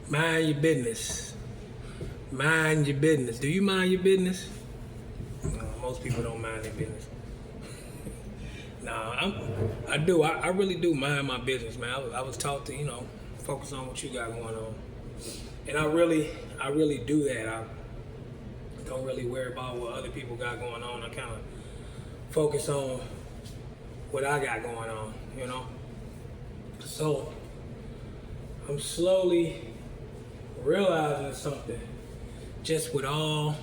Mind your business. Mind your business. Do you mind your business? Most people don't mind their business. Nah, I do. I really do mind my business, man. I was taught to, focus on what you got going on, and I really do that. I don't really worry about what other people got going on. I kind of focus on what I got going on. So I'm slowly realizing something, just with all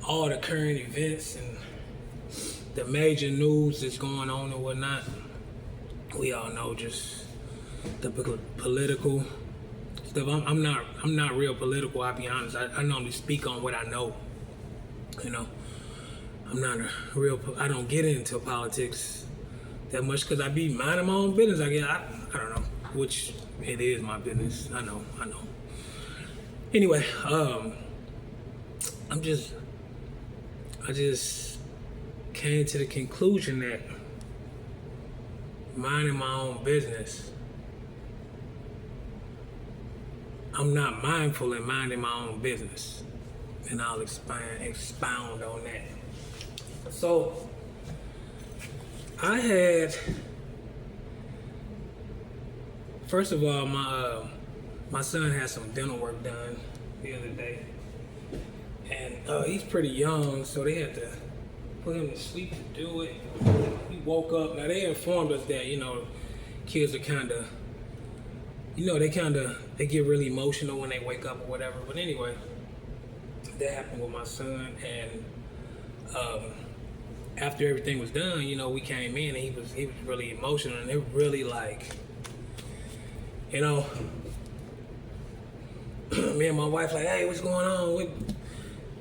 the current events and the major news that's going on and whatnot. We all know just the political stuff. I'm not real political. I'll be honest. I normally speak on what I know. I'm not a real. I don't get into politics that much because I be minding my own business. I don't know, which it is my business. I know. Anyway, I just came to the conclusion that minding my own business, I'm not mindful in minding my own business. And I'll expound on that. So, I had, first of all, my son had some dental work done the other day. And he's pretty young, so they had to put him to sleep to do it. He woke up. Now they informed us that kids are kind of, they get really emotional when they wake up or whatever. But anyway, that happened with my son, and after everything was done, we came in and he was really emotional, and it really me and my wife like, hey, what's going on?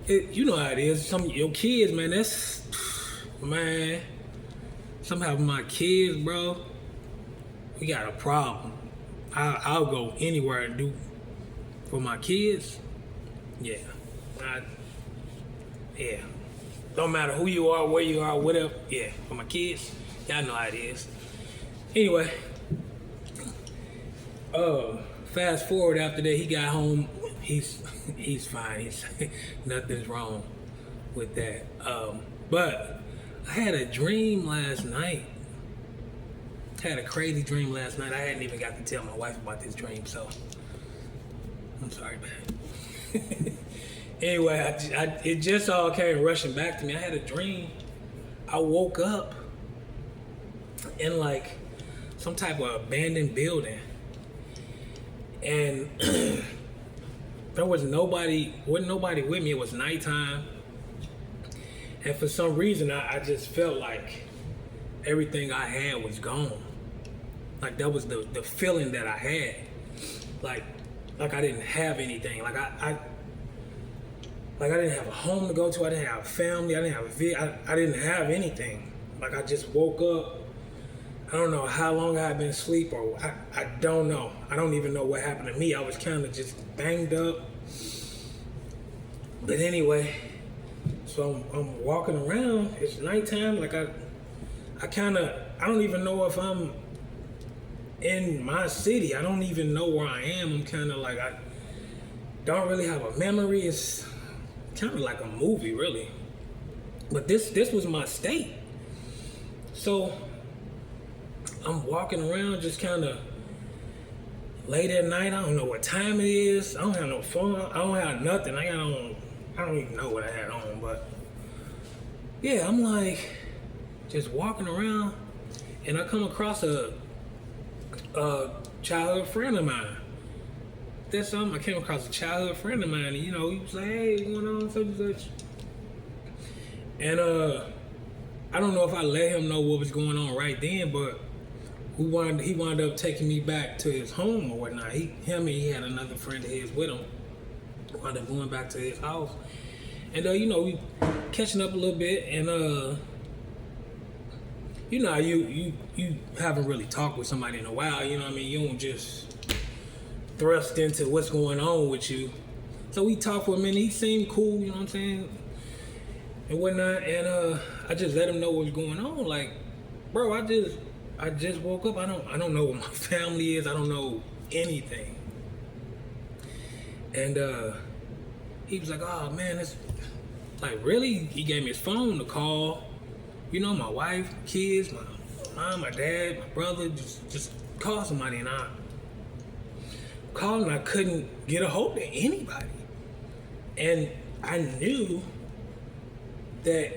You know how it is. Some of your kids, man, somehow my kids, bro, we got a problem. I'll go anywhere and do for my kids. Yeah. Don't matter who you are, where you are, whatever. Yeah, for my kids, y'all know how it is. Anyway, fast forward after that, he got home. He's fine. Nothing's wrong with that. But I had a dream last night. Had a crazy dream last night. I hadn't even got to tell my wife about this dream, so I'm sorry, man. Anyway, it just all came rushing back to me. I had a dream. I woke up in some type of abandoned building, and there wasn't nobody with me. It was nighttime, and for some reason, I just felt like everything I had was gone. Like that was the feeling that I had. Like I didn't have anything. Like I didn't have a home to go to. I didn't have a family. I didn't have I didn't have anything. Like I just woke up. I don't know how long I had been asleep, or I don't know. I don't even know what happened to me. I was kind of just banged up. But anyway, so I'm walking around. It's nighttime. Like I don't even know if I'm in my city. I don't even know where I am. I'm kind of like, I don't really have a memory. It's kind of like a movie, really. But this was my state. So I'm walking around just kind of late at night. I don't know what time it is. I don't have no phone. I don't have nothing. I don't even know what I had on. But yeah, I'm like just walking around, and I come across a childhood friend of mine. That's something. I came across a childhood friend of mine, and he was like, "Hey, what's going on, such and such?" And I don't know if I let him know what was going on right then, but he wound up taking me back to his home or whatnot. He had another friend of his with him. Wound up going back to his house, and we catching up a little bit, and you haven't really talked with somebody in a while. You know what I mean? You don't just thrust into what's going on with you. So we talked for a minute. He seemed cool, you know what I'm saying, and whatnot. And I just let him know what's going on. Like, bro, I just woke up. I don't know what my family is. I don't know anything. And he was like, "Oh man, it's like really." He gave me his phone to call. You know, my wife, kids, my mom, my dad, my brother. Just call somebody, and I called, and I couldn't get a hold of anybody. And I knew that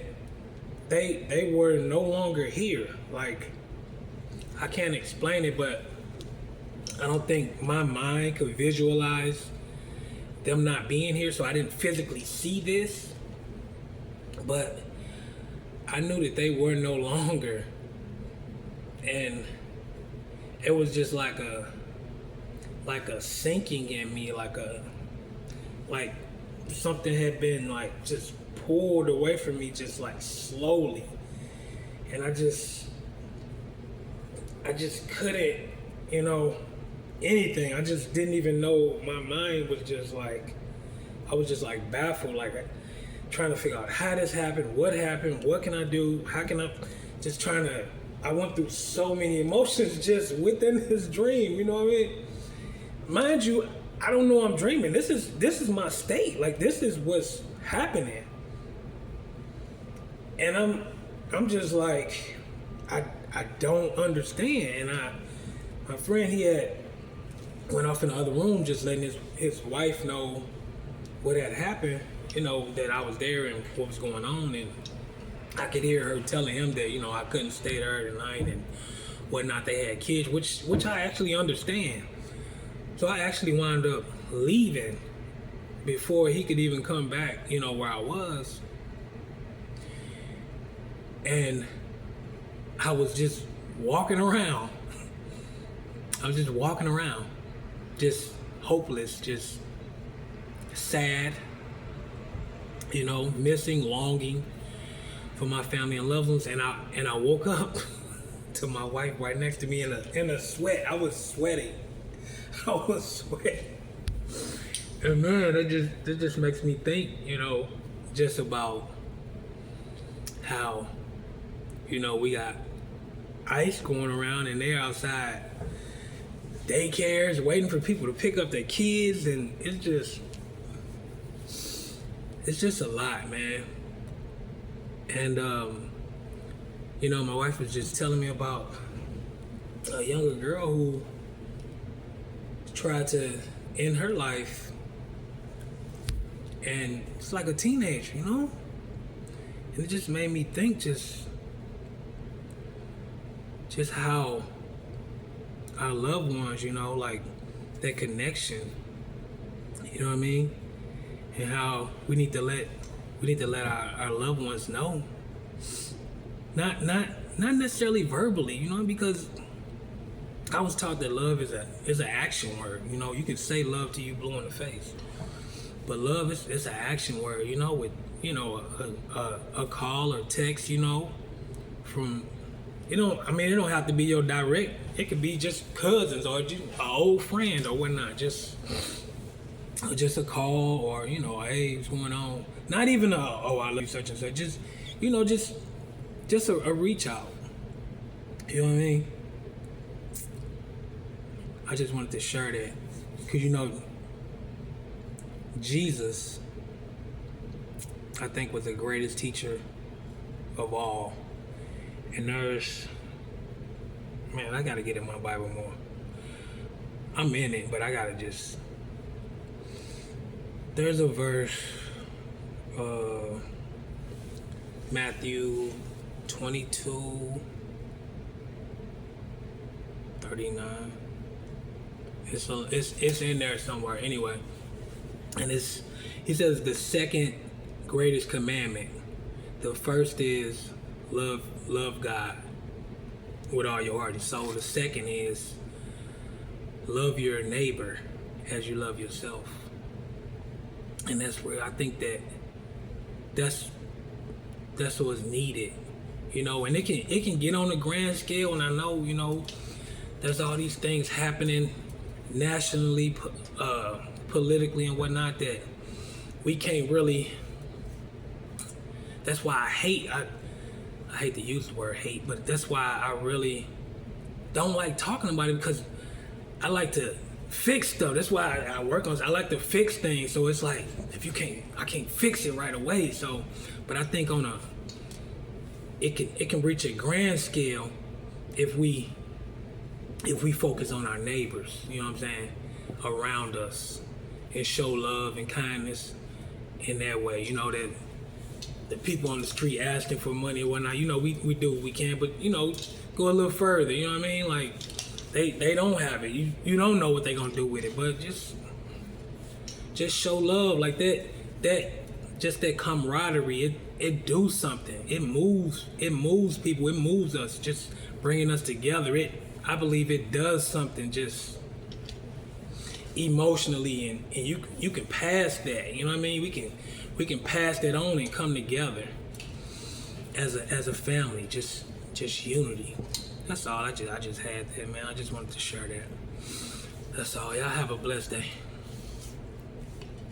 they were no longer here. Like, I can't explain it, but I don't think my mind could visualize them not being here, so I didn't physically see this, but I knew that they were no longer. And it was just like a sinking in me, like something had been like just pulled away from me, just like slowly. And I just couldn't, anything. I just didn't even know. My mind was just like, I was just like baffled, like trying to figure out how this happened, what can I do, how can I, just trying to, I went through so many emotions just within this dream, you know what I mean? Mind you, I don't know I'm dreaming. This is my state. Like, this is what's happening. And I'm just like, I don't understand. And my friend, he had went off in the other room, just letting his wife know what had happened, that I was there and what was going on. And I could hear her telling him that, I couldn't stay there tonight and whatnot. They had kids, which I actually understand. So I actually wound up leaving before he could even come back, where I was. And I was just walking around. Just hopeless, just sad, missing, longing for my family and loved ones. And I woke up to my wife right next to me in a sweat. I was sweating. And man, that just makes me think, just about how, we got ICE going around and they're outside daycares waiting for people to pick up their kids, and it's just a lot, man. And my wife was just telling me about a younger girl who tried to end her life, and it's like a teenager, and it just made me think just how our loved ones, like that connection, you know what I mean, and how we need to let our loved ones know, not necessarily verbally, because I was taught that love is an action word. You can say love to you blue in the face, but love is an action word. With a call or text. From it don't have to be your direct. It could be just cousins or just an old friend or whatnot. Just a call or hey, what's going on? Not even I love you such and such. Just a reach out. You know what I mean? I just wanted to share that because Jesus, I think, was the greatest teacher of all. And I gotta get in my Bible more. I'm in it, but I gotta there's a verse, Matthew 22:39. It's in there somewhere anyway, and he says the second greatest commandment. The first is love God with all your heart and soul. The second is love your neighbor as you love yourself. And that's where I think that's what's needed, and it can get on a grand scale. And I know, there's all these things happening nationally, politically and whatnot that we can't really. That's why I hate to use the word hate, but that's why I really don't like talking about it, because I like to fix stuff. That's why I work on. I like to fix things. So it's like I can't fix it right away. So, but I think it can reach a grand scale if we focus on our neighbors. You know what I'm saying? Around us, and show love and kindness in that way. You know, that the people on the street asking for money or whatnot. You know, we do what we can, but you know, go a little further. You know what I mean? Like they don't have it. You don't know what they're gonna do with it, but just show love like that. Just that camaraderie. It do something. It moves people. It moves us. Just bringing us together. I believe it does something. Just emotionally, and you can pass that. You know what I mean? We can pass that on and come together as a family. Just unity. That's all. I just had that, man. I just wanted to share that. That's all. Y'all have a blessed day.